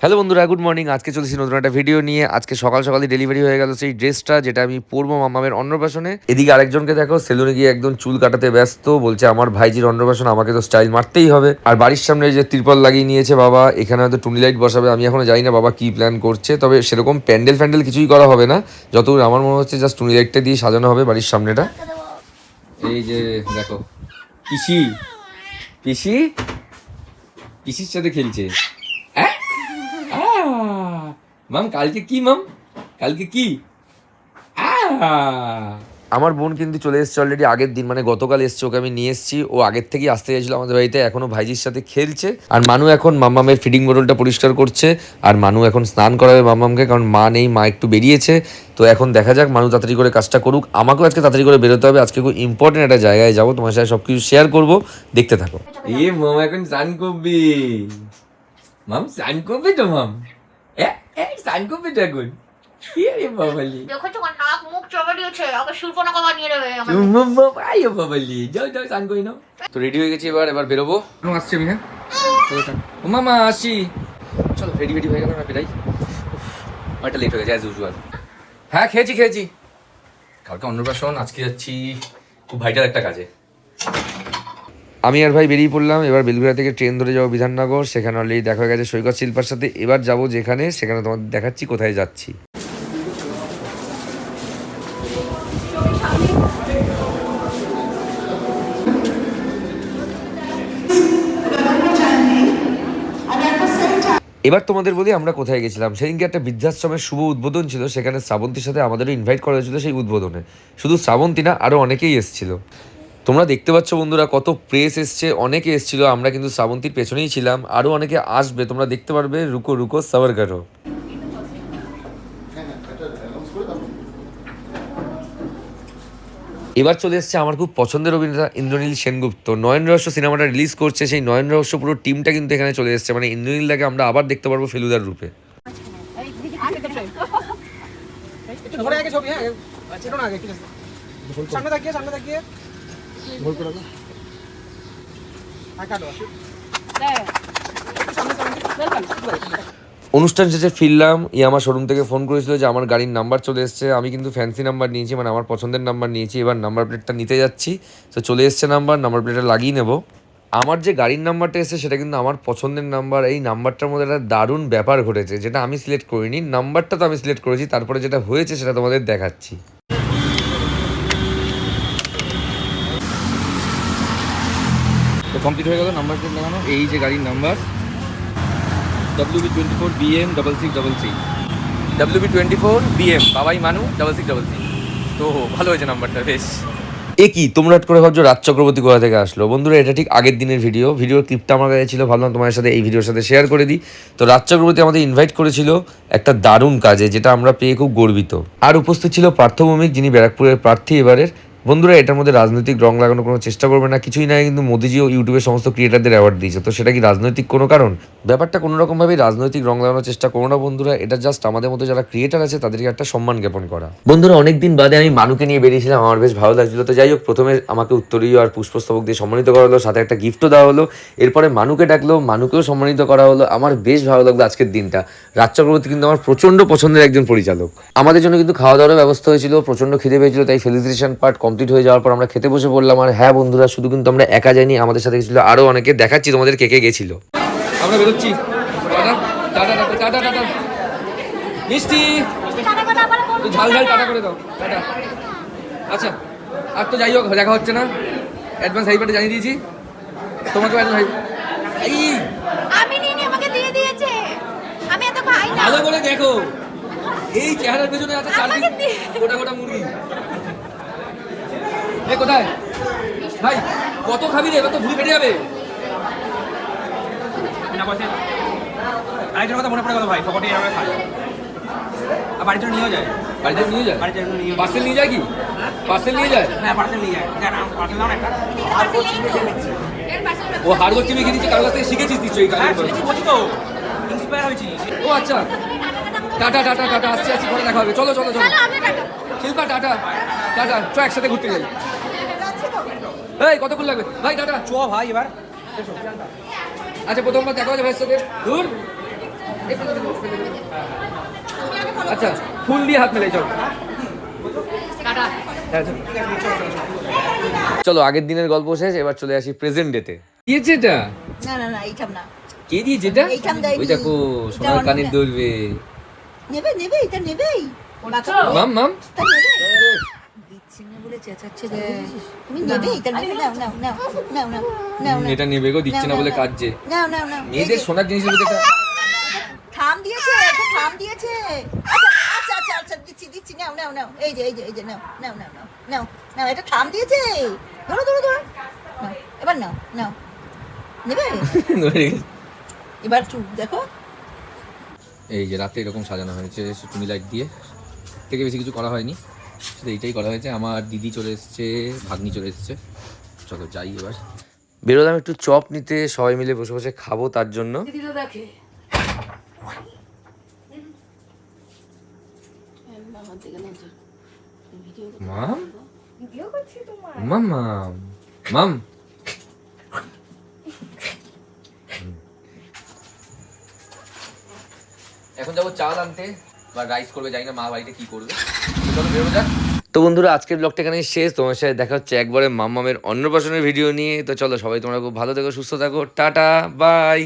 Hello বন্ধুরা, good morning. আজকে চলেছি নতুন একটা ভিডিও নিয়ে। আজকে সকাল সকালই ডেলিভারি হয়ে গেল সেই ড্রেসটা, যেটা আমি পরবো মামামের অন্নপ্রাশনে। এদিকে আরেকজনকে দেখো সেলুনে গিয়ে একদম চুল কাটাতে ব্যস্ত, বলছে আমার ভাইজির অন্নপ্রাশন, আমাকে তো স্টাইল মারতেই হবে। আর বাড়ির সামনে যে ত্রিপল লাগিয়ে নিয়েছে বাবা, এখানে হয়তো টুনি লাইট বসাবে। আমি এখনো জানি না বাবা কি প্ল্যান করছে, তবে সেরকম প্যান্ডেল ফ্যান্ডেল কিছুই করা হবে না। যতদূর আমার মনে হচ্ছে জাস্ট টুনি লাইটটা দিয়ে সাজানো হবে বাড়ির সামনেটা। এই যে দেখো পিসি, পিসি পিসির সাথে খেলছে। মাম কালকে কি মাম, কালকে কি? আমার বোন কিন্তু চলে এসছে অলরেডি আগের দিন, মানে গতকাল এসছে। ওকে আমি নিয়ে এসেছি, ও আগের থেকেই আসতে চাইছিল আমাদের বাড়িতে। এখনো ভাইজির সাথে খেলছে। আর মানু এখন মাম্মামের ফিডিং বোতলটা পরিষ্কার করছে। আর মানু এখন স্নান করাবে মাম্মামকে, কারণ মা নেই, মা একটু বেরিয়েছে। তো এখন দেখা যাক মানু তাড়াতাড়ি করে কাজটা করুক। আমাকেও আজকে তাড়াতাড়ি করে বেরোতে হবে। আজকে খুব ইম্পর্টেন্ট একটা জায়গায় যাবো, তোমার সাথে সব কিছু শেয়ার করবো, দেখতে থাকো। মামা এখন স্নান করবি, মাম স্নান করবে তো মাম, স্নান করবে তো এখন। তো রেডি হয়ে গেছি, এবার বেরোবো। আসছি আমি, হ্যাঁ ও মামা আসি। চলো রেডি হয়ে গেল, আমরা বেরাই। অনেকটা লেট হয়ে গেছে অ্যাজ ইউজুয়াল। হ্যাঁ খেয়েছি। কালকে অন্নপ্রাশন, আজকে যাচ্ছি খুব ভাইটাল একটা কাজে। আমি আর ভাই বেরিয়ে পড়লাম। এবার বেলঘড়িয়া থেকে ট্রেন ধরে যাবো বিধাননগর। সেখানে অলরেডি দেখা হয়ে গেছে সৈকত শিল্পার সাথে। এবার যাবো যেখানে, সেখানে তোমাদের দেখাচ্ছি কোথায় যাচ্ছি। এবার তোমাদের বলি আমরা কোথায় গেছিলাম। সেদিনকে একটা বৃদ্ধাশ্রমের শুভ উদ্বোধন ছিল, সেখানে শ্রাবন্তীর সাথে আমাদেরও ইনভাইট করা হয়েছিল সেই উদ্বোধনে। শুধু শ্রাবন্তী না, আরও অনেকেই এসেছিল। তোমরা দেখতে পাচ্ছ বন্ধুরা কত প্রেস এসছে, অনেকে এসেছিল। আমরা কিন্তু শ্রাবন্তীর পেছনেই ছিলাম, আরও অনেকে আসবে, তোমরা দেখতে পারবে। রুকো রুকো সবার করো। এবার চলে এসছে আমার খুব পছন্দের অভিনেতা ইন্দ্রনীল সেনগুপ্ত। নয়ন রহস্য সিনেমাটা রিলিজ করছে, সেই নয়ন রহস্য পুরো টিমটা কিন্তু এখানে চলে এসছে। মানে ইন্দ্রনীলদাকে আমরা আবার দেখতে পারবো ফেলুদার রূপে। অনুষ্ঠান শেষে ফিরলাম। আমার শোরুম থেকে ফোন করেছিল যে আমার গাড়ির নাম্বার চলে এসছে। আমি কিন্তু ফ্যান্সি নাম্বার নিয়েছি, মানে আমার পছন্দের নাম্বার নিয়েছি। এবার নাম্বার প্লেটটা নিতে যাচ্ছি। তো চলে এসছে নাম্বার প্লেটটা লাগিয়ে নেব। আমার যে গাড়ির নাম্বারটা এসেছে সেটা কিন্তু আমার পছন্দের নাম্বার। এই নাম্বারটার মধ্যে একটা দারুণ ব্যাপার ঘটেছে, যেটা আমি সিলেক্ট করিনি। নাম্বারটা তো আমি সিলেক্ট করেছি, তারপরে যেটা হয়েছে সেটা তোমাদের দেখাচ্ছি। তো কমপ্লিট হয়ে গেল নাম্বার প্লেট লাগানো। এই যে গাড়ির number WB24 BM 6633, WB24 BM বাবাই মানু 6633। তো ভালো হয়েছে নাম্বারটা, বেশ। কি তোমরা করে ভাবছো রাজ চক্রবর্তী কোথা থেকে আসলো? বন্ধুরা, এটা ঠিক আগের দিনের ভিডিওর ক্লিপটা আমার কাছে ছিল, ভাবলাম তোমার সাথে এই ভিডিওর সাথে শেয়ার করে দিই। তো রাজ চক্রবর্তী আমাদের ইনভাইট করেছিল একটা দারুণ কাজে, যেটা আমরা পেয়ে খুব গর্বিত। আর উপস্থিত ছিল পার্থ ভৌমিক, যিনি ব্যারাকপুরের প্রার্থী এবারের। বন্ধুরা, এটার মধ্যে রাজনৈতিক রং লাগানোর কোনো চেষ্টা করবে না, কিছুই নাই। কিন্তু মোদিজিও ইউটিউবের সমস্ত ক্রিয়েটারদের অ্যাওয়ার্ড দিয়েছে, তো সেটা কি রাজনৈতিক কোনো কারণ? ব্যাপারটা কোনো রকমভাবেই রাজনৈতিক রং লাগানোর চেষ্টা করো না বন্ধুরা। এটা জাস্ট আমাদের মধ্যে যারা ক্রিয়েটার আছে তাদেরকে একটা সম্মান জ্ঞাপন করা। বন্ধুরা, অনেকদিন বাদে আমি মানুকে নিয়ে বেরিয়েছিলাম, আমার বেশ ভালো লাগছিল। তো যাই হোক, প্রথমে আমাকে উত্তরীয় আর পুষ্পস্তবক দিয়ে সম্মানিত করা হলো, সাথে একটা গিফটও দেওয়া হলো। এরপরে মানুকে ডাকলো, মানুকেও সম্মানিত করা হলো। আমার বেশ ভালো লাগলো আজকের দিনটা। রাজ চক্রবর্তী কিন্তু আমার প্রচণ্ড পছন্দের একজন পরিচালক। আমাদের জন্য কিন্তু খাওয়া দাওয়ার ব্যবস্থা হয়েছিল, প্রচণ্ড খিদে পেয়েছিল, তাই ফেলিসিটেশন পার্ট কমপ্লিট হয়ে যাওয়ার পর আমরা খেতে বসে পড়লাম। আর হ্যাঁ বন্ধুরা, শুধু কিন্তু আমরা একা যাইনি, আমাদের সাথে গেছিল আরও অনেকে। দেখাচ্ছি তোমাদের কে কে গেছিল। আমরা বেরোচ্ছি। মিষ্টি ঝাল টাটা করে দাও, টাটা। আচ্ছা, আর তো যাই হোক, দেখা হচ্ছে না। অ্যাডভান্স হাইপারটা জানিয়ে দিয়েছি তোমাকে। ভালো করে দেখো, এই চেহারার পেছনে আছে চারদিন গোটা গোটা মুরগি। কোথায় ভাই, কত খাবি রে? কত ভুল বেড়ে যাবে। আরেকটার কথা মনে পড়ে গেল ভাই, ফকটে আমরা খাই। আর বাড়ির জন্য নিয়ে যায়, বাড়িতে নিয়ে যায়, পার্সেল নিয়ে যায়। কি পার্সেল নিয়ে যায়? হ্যাঁ পার্সেল নিয়ে যায়। পার্সেল নাও একটা। ও হাড়গোড় চিমে খেয়েছি, কারোর কাছ থেকে শিখেছিস নিশ্চয়ই? তো ইন্সপায়ার হয়েছি। ও আচ্ছা, টাটা টাটা টাটা, আসছি পরে দেখা হবে। চলো চলো চলো শিল্পা, টাটা টাটা, চ একসাথে ঘুরতে যাই। এই কতক্ষণ লাগবে ভাই? টাটা, চ ভাই এবার। আচ্ছা, প্রথমবার দেখা হচ্ছে ভাইয়ের সাথে। দূর আচ্ছা ফুল দিয়ে হাত মেলে চলো। চলো আগের দিনের গল্প শেষ, এবার চলে আসি প্রেজেন্ট ডেতে। দিয়েছে এটা? না না না এইটাম না। কে দিয়েছে এটা? এইটাম দেয়নি। ওই দেখো সোনার কানের ধরবে। নেবে নেবে এটা নেবেই। মাম মাম এটা নেবে। দিচ্ছি না বলে চেঁচাচ্ছে রে। তুমি নেবে এটা নেবে, নাও নাও নাও নাও নাও নাও নাও। এটা নেবে গো, দিচ্ছে না বলে কাঁদছে। নাও নাও নাও। মেয়েদের সোনার জিনিসের মধ্যে এটা থাম দিয়েছে, এটা থাম দিয়েছে। আচ্ছা আচ্ছা আচ্ছা আচ্ছা দিচ্ছি দিচ্ছি, নাও নাও নাও। এই যে এই যে এই যে নাও নাও নাও নাও নাও নাও, এটা থাম দিয়েছে। ধরো ধরো ধরো, নাও এবার নাও নাও। নেবে এবার চুপ দেখো। এই যে রাতে এরকম সাজানো হয়েছে টুনি লাইট দিয়ে, থেকে বেশি কিছু করা হয়নি, শুধু এইটাই করা হয়েছে। আমার দিদি চলে এসছে, ভাগ্নি চলে এসছে। চলো যাই এবার। বেরোলাম একটু চপ নিতে, সবাই মিলে বসে বসে খাবো তার জন্য। মাম মাম মাম মাম এখন যাবো চাল আনতে বা রাইস করবে, জানি না মা বাড়িতে কি করবে। চলো বেরোবো যাক। তো বন্ধুরা আজকের ব্লগটা এখানেই শেষ। তোমার সাথে দেখা হচ্ছে একবারে মাম্মামের অন্নপ্রাশনের ভিডিও নিয়ে। তো চলো সবাই তোমরা খুব ভালো থেকো, সুস্থ থাকো, টাটা বাই।